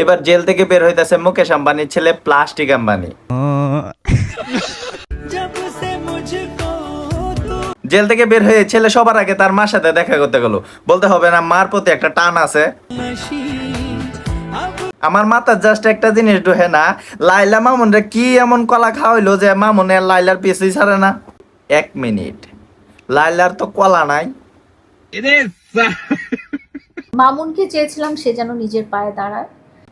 এবার জেল থেকে বের হইতেছে মুকেশ আম্বানির ছেলে প্লাস্টিক আম্বানি। জেল থেকে বের হয়ে ছেলে সবার আগে তার মার সাথে দেখা করতে গেল। বলতে হবে না মার প্রতি একটা টান আছে। আমার মাথার জাস্ট একটা জিনিস ঢোহে না, লাইলা মামুনরে কি এমন কলা খাওয়াইলো যে মামুনে লাইলার পিছুই ছাড়ে না। 1 মিনিট, লাইলার তো কলা নাই। মামুনকে চেয়েছিলাম সে যেন নিজের পায়ে দাঁড়ায়।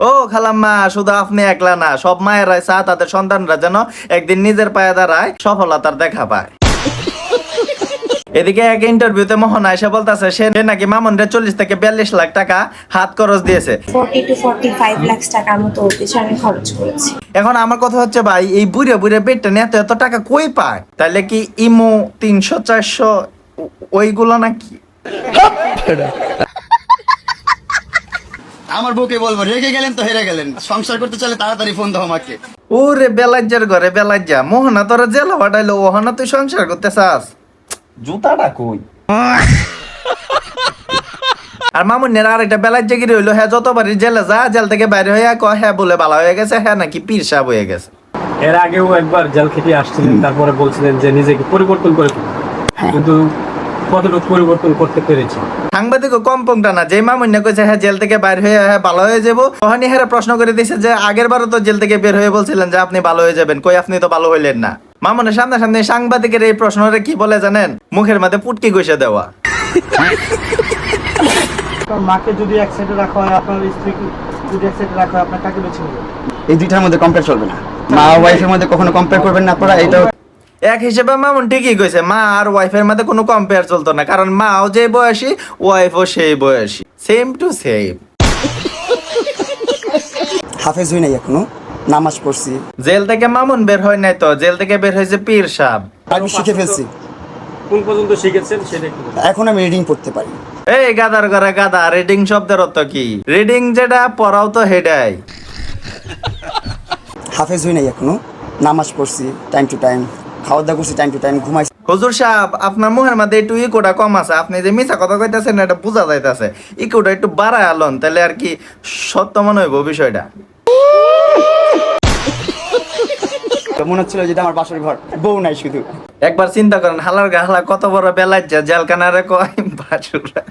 ও খালাম্মা, শুধু আপনি একলা না, সব মায়েরাই চা তাদের সন্তানরা যেন একদিন নিজের পায়ে দাঁড়ায়, সফলতার দেখা পায়। এদিকে এক ইন্টারভিউতে মোহন আয়সা বলতেছে সে নাকি মামুনরে 40 থেকে 42 লাখ টাকা হাত খরচ দিয়েছে। 40 to 45 লাখ টাকার মতো ওর পেছনে খরচ করেছি। এখন আমার কথা হচ্ছে ভাই, এই বুড়ে বুড়ে পেটটা নিয়ে এত টাকা কই পায়? তাইলে কি ইমো 300-400 ওইগুলো নাকি? আমার বউকে বলবো রেগে গেলেন তো হেরে গেলেন, সংসার করতে চাইলে তাড়াতাড়ি ফোন দাও আমাকে। ওরে বেলাজ্জার ঘরে বেলাজ্জা, মোহনা তোরা জেল হটাইলো, ওহনা তুই সংসার করতে চাস? জুতাটা কই? আর মামুনের আর একটা বেলাজ্জা গিরি হইলো, হ্যাঁ যতবারই জেলে যা, জেল থেকে বাইরে হয়ে কয় হ্যাঁ বলে ভালো হয়ে গেছে, হ্যাঁ নাকি পীর সাহেব হয়ে গেছে। এর আগেও একবার জেল থেকে আসছিলেন, তারপরে বলছিলেন যে নিজেকে পরিবর্তন করে ফেলুন, কিন্তু কতটুকু পরিবর্তন করতে পেরেছি? সাংবাদিকও কম পংটা না, যে মামুন্যা কইছে হ্যাঁ জেল থেকে বাইরে হয়ে হ্যাঁ ভালো হয়ে যাবো, তখনই হ্যাঁ প্রশ্ন করে দিছে যে আগের বারও তো জেল থেকে বের হয়ে বলছিলেন যে আপনি ভালো হয়ে যাবেন, কই আপনি তো ভালো হইলেন না। মামুনের সামনে সাংবাদিকের এই প্রশ্নটা কি বলে জানেন? মুখের মধ্যে পুটকি ঘষে দেওয়া। মাকে যদি এক সাইডে রাখা হয়, আপনার স্ত্রীকে যদি এক সাইডে রাখা হয়, আপনার কাকে বেছে নেবেন? এই দুইটার মধ্যে কম্পেয়ার চলবে না, মা ওয়াইফের মধ্যে কখনো কম্পেয়ার করবেন না আপনারা। এটাও এক হিসেবে মামুন ঠিকই কইছে, মা আর ওয়াইফের মধ্যে কোনো কম্পেয়ার চলতো না, কারণ মাও যে বয়সী ওয়াইফও সেই বয়সী, সেম টু সেম। হাফেজ হই নাই এখনো, নামাজ পড়ছি, জেল থেকে মামুন বের হয় নাই তো, জেল থেকে বের হয়েছে পীর সাহেব। আমি শিখে ফেলছি, কোন পর্যন্ত শিখেছেন সেটা একটু বলুন। এখন আমি রিডিং পড়তে পারি। এই গাদার ঘরে গাদা, রিডিং শব্দের অর্থ কি? রিডিং যেটা পড়াও তো হেডাই। হাফেজ হই নাই এখনো, নামাজ পড়ছি টাইম টু টাইম, খাওয়া দাওয়া করছি টাইম টু টাইম, ঘুমাইছি। হুজুর সাহেব, আপনার মুখের মধ্যে একটু ইকোটা কম আছে, আপনি যে মিছা কথা কইতাছেন এটা বোঝা যাইতাছে, ইকোটা একটু বাড়ায় আলন, তাহলে আর কি সত্য মনে হইব বিষয়টা। মনে হচ্ছিল যেটা আমার বাসর ঘর, বউ নাই শুধু। একবার চিন্তা করেন, হালার গাহলা কত বড় বেলাজ্জা, জেলখানারে কয় বাসুরা।